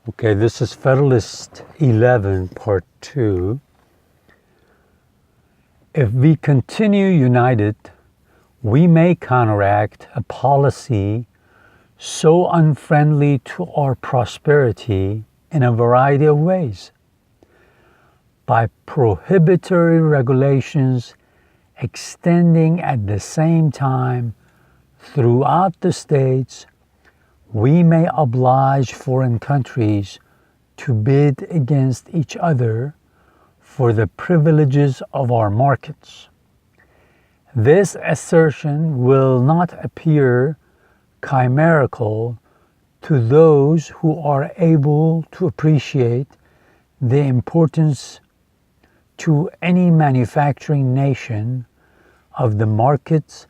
Okay, this is Federalist 11, Part 2. If we continue united, we may counteract a policy so unfriendly to our prosperity in a variety of ways. By prohibitory regulations extending at the same time throughout the states, we may oblige foreign countries to bid against each other for the privileges of our markets. This assertion will not appear chimerical to those who are able to appreciate the importance to any manufacturing nation of the markets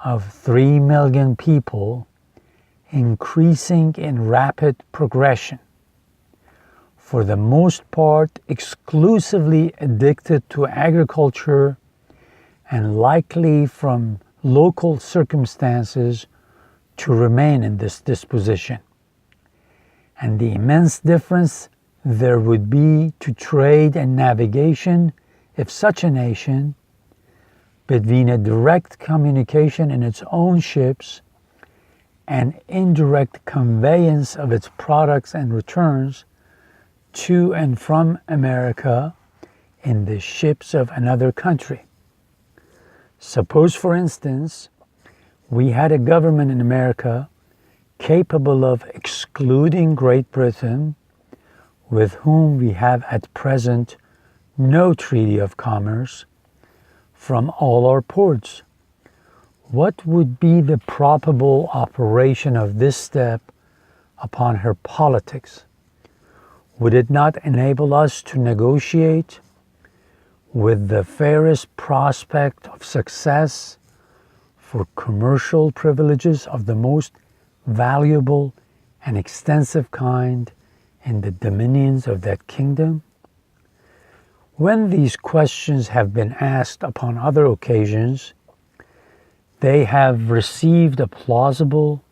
of 3 million people increasing in rapid progression, for the most part exclusively addicted to agriculture and likely from local circumstances to remain in this disposition, and the immense difference there would be to trade and navigation if such a nation, between a direct communication in its own ships and indirect conveyance of its products and returns to and from America in the ships of another country. Suppose, for instance, we had a government in America capable of excluding Great Britain, with whom we have at present no treaty of commerce, from all our ports. What would be the probable operation of this step upon her politics? Would it not enable us to negotiate with the fairest prospect of success for commercial privileges of the most valuable and extensive kind in the dominions of that kingdom? When these questions have been asked upon other occasions, they have received a plausible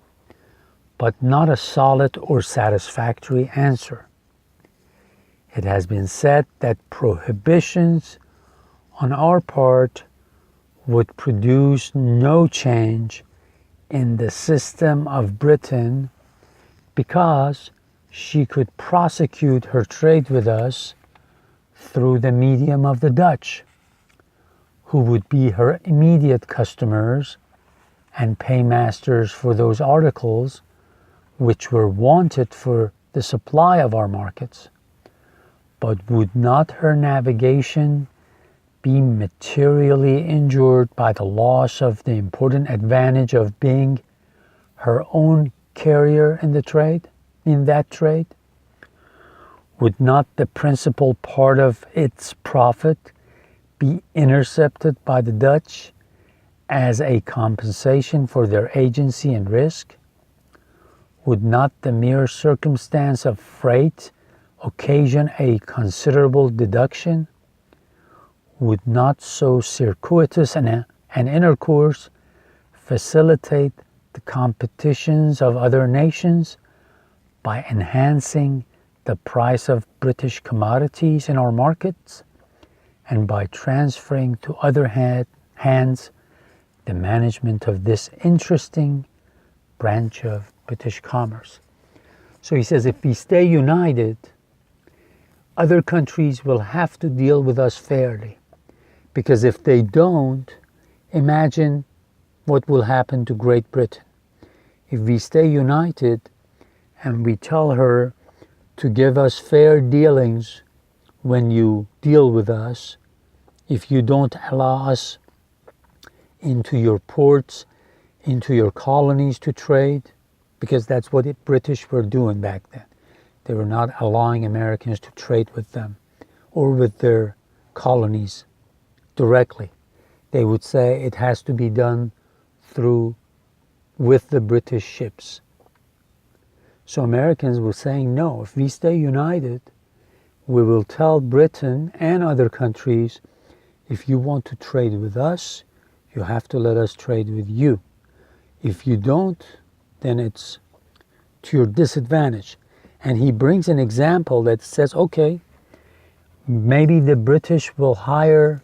but not a solid or satisfactory answer. It has been said that prohibitions on our part would produce no change in the system of Britain because she could prosecute her trade with us through the medium of the Dutch, who would be her immediate customers and paymasters for those articles which were wanted for the supply of our markets. But would not her navigation be materially injured by the loss of the important advantage of being her own carrier in that trade? Would not the principal part of its profit be intercepted by the Dutch as a compensation for their agency and risk? Would not the mere circumstance of freight occasion a considerable deduction? Would not so circuitous an intercourse facilitate the competitions of other nations by enhancing the price of British commodities in our markets, and by transferring to other hands the management of this interesting branch of British commerce? So he says, if we stay united, other countries will have to deal with us fairly, because if they don't, imagine what will happen to Great Britain. If we stay united and we tell her to give us fair dealings when you deal with us, if you don't allow us into your ports, into your colonies to trade, because that's what the British were doing back then. They were not allowing Americans to trade with them or with their colonies directly. They would say it has to be done with the British ships. So Americans were saying, no, if we stay united, we will tell Britain and other countries, if you want to trade with us, you have to let us trade with you. If you don't, then it's to your disadvantage. And he brings an example that says, okay, maybe the British will hire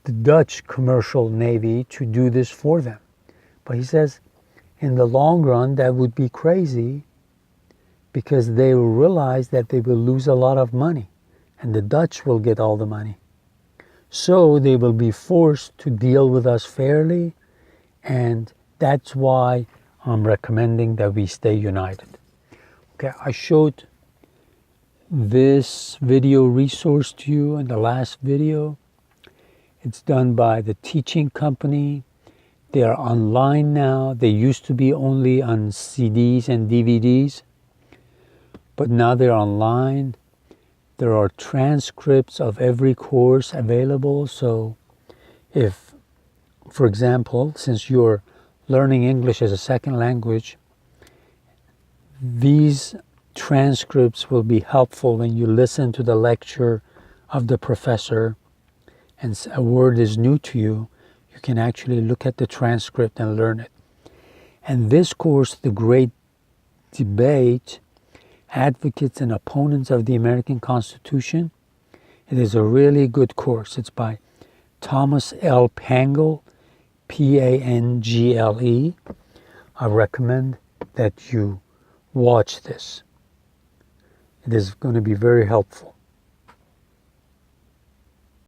the Dutch commercial navy to do this for them. But he says, in the long run, that would be crazy because they will realize that they will lose a lot of money and the Dutch will get all the money. So they will be forced to deal with us fairly, and that's why I'm recommending that we stay united. Okay, I showed this video resource to you in the last video. It's done by the teaching company. They are online now. They used to be only on CDs and DVDs, but now they're online. There are transcripts of every course available. So if, for example, since you're learning English as a second language, these transcripts will be helpful when you listen to the lecture of the professor and a word is new to you. You can actually look at the transcript and learn it. And this course, The Great Debate, Advocates and Opponents of the American Constitution, it is a really good course. It's by Thomas L. Pangle, Pangle. I recommend that you watch this. It is going to be very helpful.